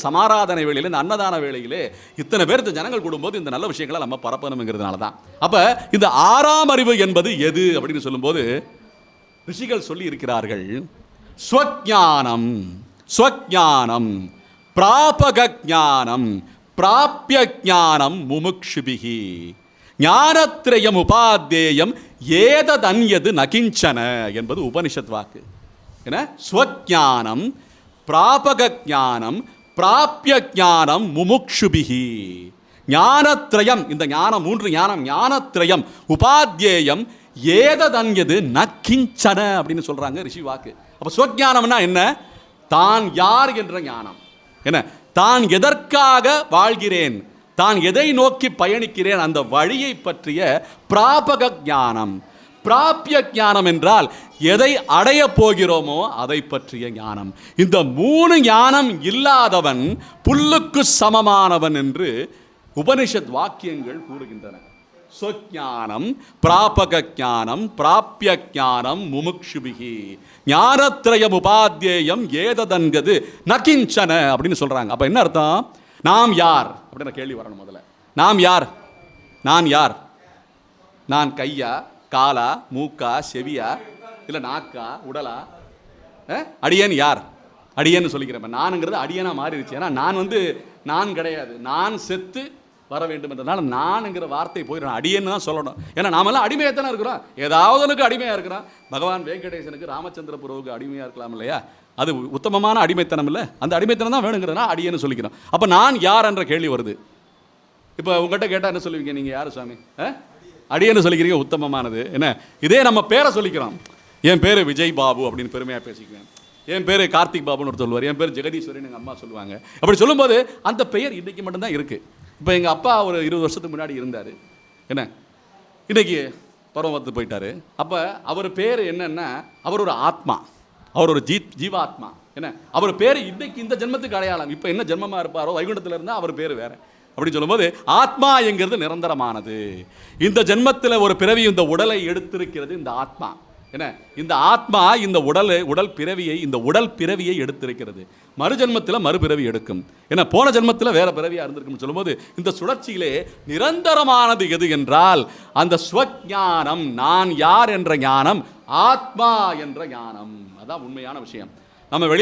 சமாராதனை வேளையில இந்த அன்னதான வேளையிலே இத்தனை பேர் ஜனங்கள் கூடும்போது இந்த நல்ல விஷயங்களை நம்ம பரப்பணும்ங்கிறதுனால தான். அப்ப இந்த ஆறாம் அறிவு என்பது எது அப்படின்னு சொல்லும்போது ரிஷிகள் சொல்லி இருக்கிறார்கள். ஸ்வஞானம், ஸ்வஞானம், பிராபக ஞானம், பிராப்ய ஞானம், முமுக்ஷுபிஹி, ஞானத்ரயம் உபாத்தேயம் ஏததன்யது நகிஞ்சன என்பது உபனிஷத் வாக்கு. என்ன? ஸ்வஞானம், பிராபக ஞானம், பிராப்ய ஞானம், முமுக்ஷுபிஹி, ஞானத்ரயம், இந்த ஞானம் மூன்று ஞானம், ஞானத்ரயம் உபாத்தியேயம் ஏததன்யது நக்கிஞ்சன அப்படின்னு சொல்றாங்க ரிஷி வாக்கு. அப்ப ஸ்வஞானம்னா என்ன? தான் யார் என்ற ஞானம். என்ன? தான் எதற்காக வாழ்கிறேன், தான் எதை நோக்கி பயணிக்கிறேன், அந்த வழியை பற்றிய பிராபக ஞானம். பிராப்ய ஞானம் என்றால் எதை அடைய போகிறோமோ அதை பற்றிய ஞானம். இந்த மூணு ஞானம் இல்லாதவன் புல்லுக்கு சமமானவன் என்று உபனிஷத் வாக்கியங்கள் கூறுகின்றன. ஸ்வஞானம், பிராபக ஞானம், பிராப்ய ஞானம், முமுக்ஷுபிஹி, ஞானத்ரயம் உபாத்தியேயம் ஏததன்கது நகிஞ்சன அப்படின்னு சொல்றாங்க. அப்ப என்ன அர்த்தம்? நாம் யார் அப்படின்ற கேள்வி வரணும் முதல்ல. நாம் யார்? நான் யார்? நான் கையா, காலா, மூக்கா, செவியா, இல்லை நாக்கா, உடலா? அடியேன் யார்? அடியேன்னு சொல்லிக்கிறேன். நானுங்கிறது அடியேனா மாறிடுச்சு. ஏன்னா நான் கிடையாது. நான் செத்து வர வேண்டும் என்றனால நானுங்கிற வார்த்தை போய் நான் அடியேன்னு தான் சொல்லணும். ஏன்னா நாமெல்லாம் அடிமையாக தானே இருக்கிறோம். ஏதாவதுனுக்கு அடிமையாக இருக்கிறோம். பகவான் வெங்கடேசனுக்கு ராமச்சந்திர பிரபுவுக்கு அடிமையாக இருக்கலாம் இல்லையா? அது உத்தமமான அடிமைத்தனம் இல்லை. அந்த அடிமைத்தனம் தான் வேணுங்கிறதுனா அடியேன்னு சொல்லிக்கிறோம். அப்போ நான் யார் என்ற கேள்வி வருது. இப்போ உங்கள்கிட்ட கேட்டால் என்ன சொல்லுவீங்க? நீங்கள் யார் சுவாமி? அடியேன்னு சொல்லிக்கிறீங்க, உத்தமமானது. என்ன? இதே நம்ம பேரை சொல்லிக்கிறோம். என் பேர் விஜய் பாபு அப்படின்னு பெருமையாக பேசிக்குவேன். என் பேர் கார்த்திக் பாபுன்னு ஒருத்தர் சொல்லுவார். என் பேர் ஜெகதீஸ்வரின்னு எங்கள் அம்மா சொல்லுவாங்க. அப்படி சொல்லும்போது அந்த பெயர் இன்றைக்கி மட்டும்தான் இருக்குது. இப்போ எங்கள் அப்பா ஒரு 20 வருஷத்துக்கு முன்னாடி இருந்தார். என்ன? இன்றைக்கி பரமத்து போயிட்டார். அப்போ அவர் பேர் என்னன்னா, அவர் ஒரு ஆத்மா, அவர் ஒரு ஜீவாத்மா. என்ன? அவர் பேர் இன்றைக்கு இந்த ஜென்மத்துக்கு அடையாளம். இப்போ என்ன ஜென்மமாக இருப்பாரோ வைகுண்டத்தில் இருந்தால் அவர் பேர் வேறு. அப்படின்னு சொல்லும்போது ஆத்மா என்கிறது நிரந்தரமானது. இந்த ஜென்மத்தில் ஒரு பிறவி இந்த உடலை எடுத்திருக்கிறது இந்த ஆத்மா. என்ன? இந்த ஆத்மா இந்த உடல் பிறவியை எடுத்திருக்கிறது. மறு ஜென்மத்தில் மறுபிறவி எடுக்கும். ஏன்னா போன ஜென்மத்தில் வேற பிறவியாக இருந்திருக்கும் சொல்லும்போது இந்த சுழற்சியிலே நிரந்தரமானது எது என்றால் அந்த ஸ்வஞானம், நான் யார் என்ற ஞானம், ஆத்மா என்ற ஞானம். அதான் உண்மையான விஷயம். நம்ம